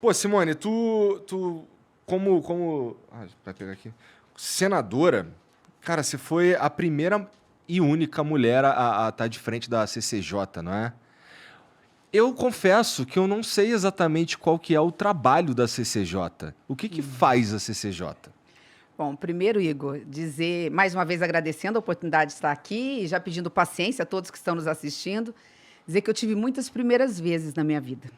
Pô, Simone, vai pegar aqui. Senadora, cara, você foi a primeira e única mulher a estar de frente da CCJ, não é? Eu confesso que eu não sei exatamente qual que é o trabalho da CCJ. O que faz a CCJ? Bom, primeiro, Igor, dizer, mais uma vez agradecendo a oportunidade de estar aqui e já pedindo paciência a todos que estão nos assistindo, dizer que eu tive muitas primeiras vezes na minha vida.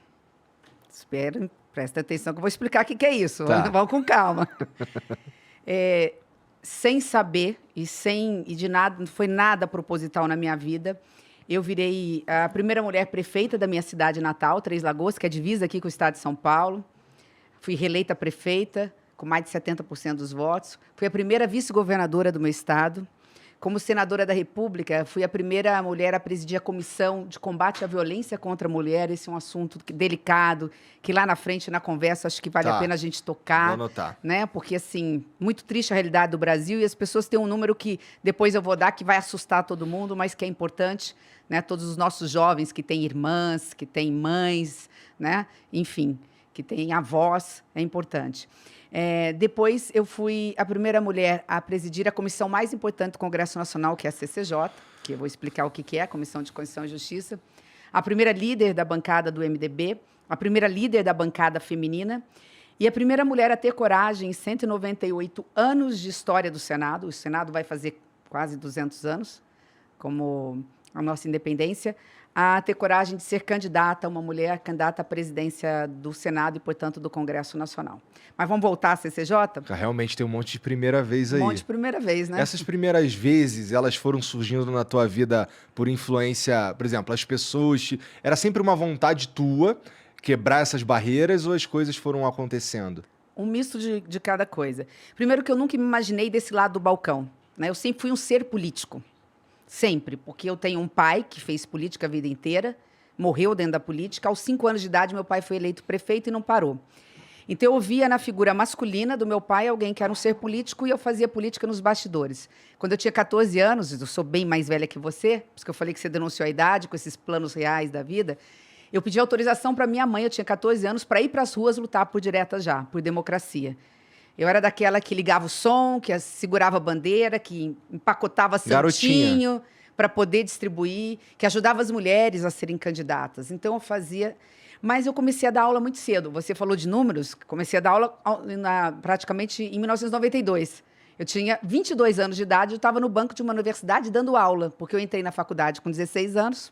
Espera, presta atenção que eu vou explicar o que é isso. Tá. Vamos com calma. Sem saber e de nada, não foi nada proposital na minha vida. Eu virei a primeira mulher prefeita da minha cidade natal, Três Lagoas, que é divisa aqui com o estado de São Paulo. Fui reeleita prefeita, com mais de 70% dos votos. Fui a primeira vice-governadora do meu estado. Como senadora da República, fui a primeira mulher a presidir a Comissão de Combate à Violência contra a Mulher. Esse é um assunto delicado, que lá na frente, na conversa, acho que vale a pena a gente tocar. Vou anotar. Né? Porque, assim, muito triste a realidade do Brasil e as pessoas têm um número que depois eu vou dar, que vai assustar todo mundo, mas que é importante, né? Todos os nossos jovens que têm irmãs, que têm mães, né? Enfim, que têm avós, é importante. Depois, eu fui a primeira mulher a presidir a comissão mais importante do Congresso Nacional, que é a CCJ, que eu vou explicar o que é, a Comissão de Constituição e Justiça. A primeira líder da bancada do MDB, a primeira líder da bancada feminina e a primeira mulher a ter coragem em 198 anos de história do Senado. O Senado vai fazer quase 200 anos, como a nossa independência, a ter coragem de ser candidata, uma mulher candidata à presidência do Senado e, portanto, do Congresso Nacional. Mas vamos voltar à CCJ? Realmente tem um monte de primeira vez aí. Um monte de primeira vez, né? Essas primeiras vezes, elas foram surgindo na tua vida por influência, por exemplo, as pessoas... Era sempre uma vontade tua quebrar essas barreiras ou as coisas foram acontecendo? Um misto de cada coisa. Primeiro que eu nunca me imaginei desse lado do balcão, né? Eu sempre fui um ser político. Sempre, porque eu tenho um pai que fez política a vida inteira, morreu dentro da política. Aos 5 anos de idade, meu pai foi eleito prefeito e não parou. Então, eu via na figura masculina do meu pai alguém que era um ser político e eu fazia política nos bastidores. Quando eu tinha 14 anos, eu sou bem mais velha que você, por isso que eu falei que você denunciou a idade, com esses planos reais da vida, eu pedi autorização para minha mãe, eu tinha 14 anos, para ir para as ruas lutar por direta já, por democracia. Eu era daquela que ligava o som, que segurava a bandeira, que empacotava santinho para poder distribuir, que ajudava as mulheres a serem candidatas. Então, eu fazia... Mas eu comecei a dar aula muito cedo. Você falou de números, comecei a dar aula praticamente em 1992. Eu tinha 22 anos de idade, eu estava no banco de uma universidade dando aula, porque eu entrei na faculdade com 16 anos,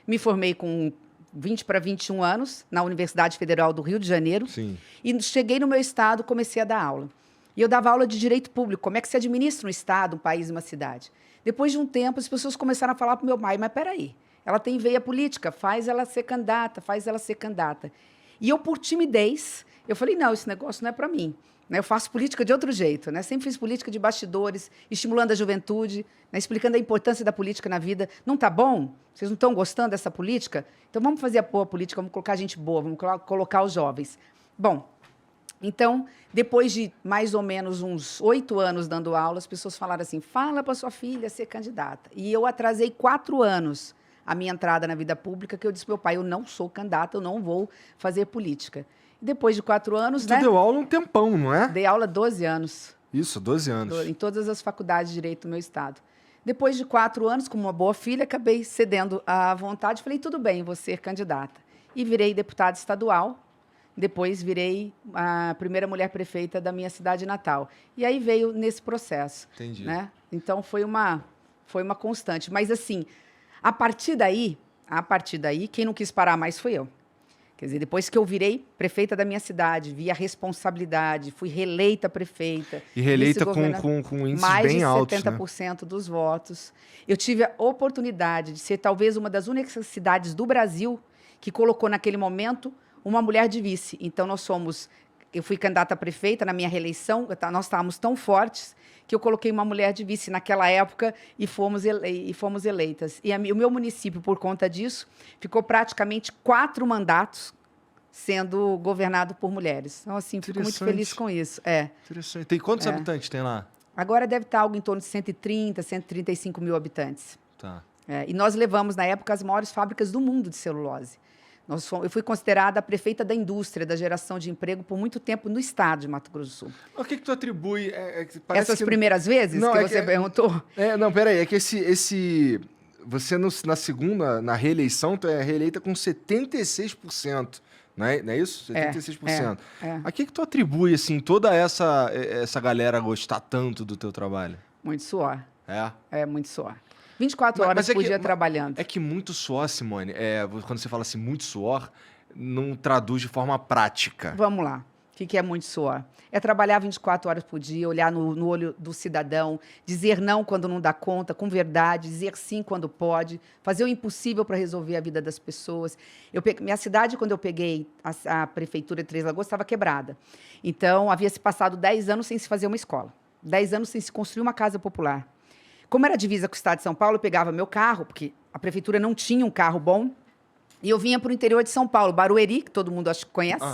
me formei com 20 para 21 anos, na Universidade Federal do Rio de Janeiro. Sim. E cheguei no meu estado, comecei a dar aula. E eu dava aula de direito público, como é que se administra um estado, um país e uma cidade. Depois de um tempo, as pessoas começaram a falar para o meu pai, mas peraí, ela tem veia política, faz ela ser candidata, faz ela ser candidata. E eu, por timidez, eu falei, não, esse negócio não é para mim. Eu faço política de outro jeito, né? Sempre fiz política de bastidores, estimulando a juventude, né? Explicando a importância da política na vida. Não está bom? Vocês não estão gostando dessa política? Então, vamos fazer a boa política, vamos colocar gente boa, vamos colocar os jovens. Bom, então, depois de mais ou menos uns 8 anos dando aula, as pessoas falaram assim, fala para sua filha ser candidata. E eu atrasei 4 anos a minha entrada na vida pública, que eu disse para meu pai, eu não sou candidata, eu não vou fazer política. Depois de 4 anos, Tu deu aula um tempão, não é? Dei aula 12 anos. Isso, 12 anos. Em todas as faculdades de direito do meu estado. Depois de 4 anos, como uma boa filha, acabei cedendo à vontade. Falei, tudo bem, vou ser candidata. E virei deputada estadual. Depois virei a primeira mulher prefeita da minha cidade natal. E aí veio nesse processo. Entendi. Né? Então, foi uma constante. Mas, assim, a partir daí, quem não quis parar mais foi eu. Quer dizer, depois que eu virei prefeita da minha cidade, vi a responsabilidade, fui reeleita prefeita. E reeleita com índices bem altos, mais de 70% dos votos. Eu tive a oportunidade de ser talvez uma das únicas cidades do Brasil que colocou naquele momento uma mulher de vice. Então, eu fui candidata a prefeita na minha reeleição, nós estávamos tão fortes que eu coloquei uma mulher de vice naquela época e fomos eleitas. E o meu município, por conta disso, ficou praticamente 4 mandatos sendo governado por mulheres. Então, assim, fico muito feliz com isso. Interessante. Tem quantos habitantes tem lá? Agora deve estar algo em torno de 130, 135 mil habitantes. Tá. E nós levamos, na época, as maiores fábricas do mundo de celulose. Eu fui considerada a prefeita da indústria, da geração de emprego, por muito tempo no estado de Mato Grosso do Sul. O que tu atribui? Essas primeiras vezes não, que você perguntou? Não, peraí, é que você na segunda, na reeleição, tu é reeleita com 76%. Não é isso? 76%. A que tu atribui, assim, toda essa galera gostar tanto do teu trabalho? Muito suor. É? Muito suor. 24 horas por dia trabalhando. É que muito suor, Simone, quando você fala assim, muito suor, não traduz de forma prática. Vamos lá. O que é muito suor? É trabalhar 24 horas por dia, olhar no olho do cidadão, dizer não quando não dá conta, com verdade, dizer sim quando pode, fazer o impossível para resolver a vida das pessoas. Minha cidade, quando eu peguei a prefeitura de Três Lagoas, estava quebrada. Então, havia se passado 10 anos sem se fazer uma escola, 10 anos sem se construir uma casa popular. Como era divisa com o estado de São Paulo, eu pegava meu carro, porque a prefeitura não tinha um carro bom, e eu vinha para o interior de São Paulo, Barueri, que todo mundo acho que conhece,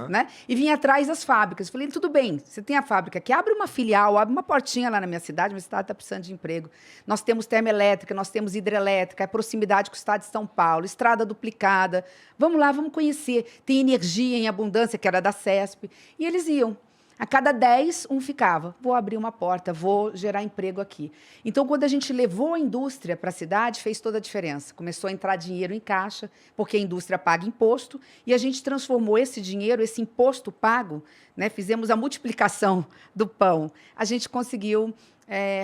né? E vinha atrás das fábricas. Falei, tudo bem, você tem a fábrica aqui, abre uma filial, abre uma portinha lá na minha cidade está precisando de emprego. Nós temos termoelétrica, nós temos hidrelétrica, é proximidade com o estado de São Paulo, estrada duplicada. Vamos lá, vamos conhecer. Tem energia em abundância, que era da CESP. E eles iam. A cada 10, um ficava. Vou abrir uma porta, vou gerar emprego aqui. Então, quando a gente levou a indústria para a cidade, fez toda a diferença. Começou a entrar dinheiro em caixa, porque a indústria paga imposto, e a gente transformou esse dinheiro, esse imposto pago, né, fizemos a multiplicação do pão. A gente conseguiu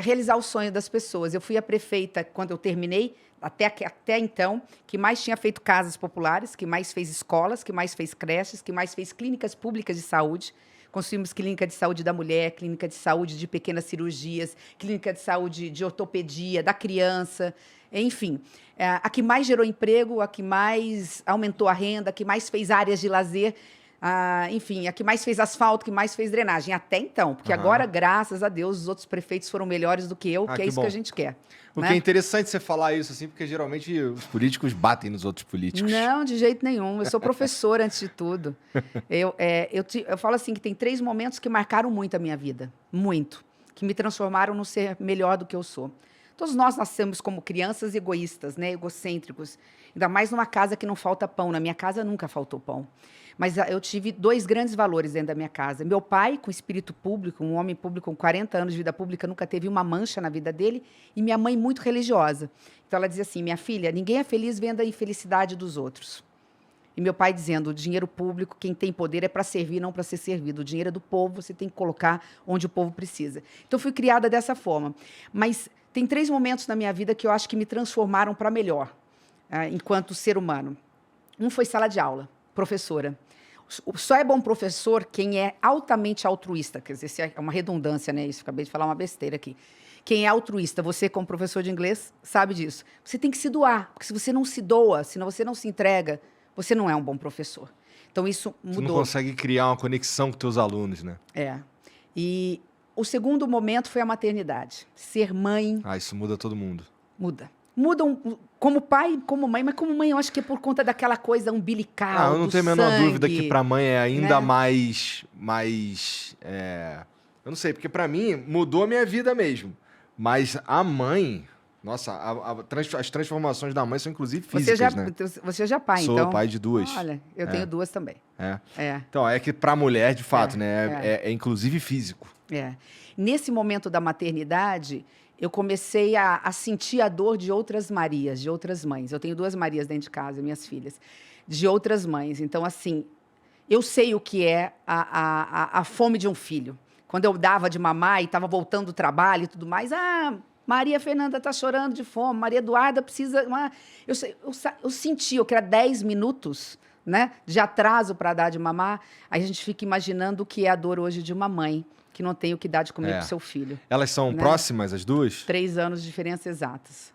realizar o sonho das pessoas. Eu fui a prefeita, quando eu terminei, até então, que mais tinha feito casas populares, que mais fez escolas, que mais fez creches, que mais fez clínicas públicas de saúde. Construímos clínica de saúde da mulher, clínica de saúde de pequenas cirurgias, clínica de saúde de ortopedia, da criança, enfim. A que mais gerou emprego, a que mais aumentou a renda, a que mais fez áreas de lazer, enfim, a que mais fez asfalto, que mais fez drenagem. Até então, porque agora, graças a Deus, os outros prefeitos foram melhores do que eu, que é isso que a gente quer. O que é interessante você falar isso, assim, porque geralmente os políticos batem nos outros políticos. Não, de jeito nenhum. Eu sou professora, antes de tudo. Eu falo assim, que tem 3 momentos que marcaram muito a minha vida. Muito. Que me transformaram no ser melhor do que eu sou. Todos nós nascemos como crianças egoístas, né? Egocêntricos. Ainda mais numa casa que não falta pão. Na minha casa nunca faltou pão. Mas eu tive 2 grandes valores dentro da minha casa. Meu pai, com espírito público, um homem público com 40 anos de vida pública, nunca teve uma mancha na vida dele. E minha mãe, muito religiosa. Então, ela dizia assim, minha filha, ninguém é feliz vendo a infelicidade dos outros. E meu pai dizendo, o dinheiro público, quem tem poder é para servir, não para ser servido. O dinheiro é do povo, você tem que colocar onde o povo precisa. Então, fui criada dessa forma. Mas tem 3 momentos na minha vida que eu acho que me transformaram para melhor, enquanto ser humano. Um foi sala de aula, professora. Só é bom professor quem é altamente altruísta. Quer dizer, é uma redundância, né? Isso, acabei de falar uma besteira aqui. Quem é altruísta, você como professor de inglês sabe disso. Você tem que se doar, porque se você não se doa, se você não se entrega, você não é um bom professor. Então, isso mudou. Você não consegue criar uma conexão com teus alunos, né? E o segundo momento foi a maternidade. Ser mãe... Isso muda todo mundo. Muda. Mudam como pai, como mãe, mas como mãe eu acho que é por conta daquela coisa umbilical, eu não tenho a menor dúvida que para mãe é ainda mais eu não sei, porque para mim mudou a minha vida mesmo. Mas a mãe, nossa, as transformações da mãe são inclusive físicas, né? Você já é pai, então? Sou pai de 2. Olha, eu tenho 2 também. Então, é que para mulher, de fato, né? É inclusive físico. Nesse momento da maternidade, eu comecei a sentir a dor de outras Marias, de outras mães. Eu tenho 2 Marias dentro de casa, minhas filhas, de outras mães. Então, assim, eu sei o que é a fome de um filho. Quando eu dava de mamar e estava voltando do trabalho e tudo mais, Maria Fernanda está chorando de fome, Maria Eduarda precisa... Eu senti, eu queria 10 minutos, né, de atraso para dar de mamar. Aí a gente fica imaginando o que é a dor hoje de uma mãe que não tem o que dar de comer para o seu filho. Elas são próximas, as 2? 3 anos de diferença exatas.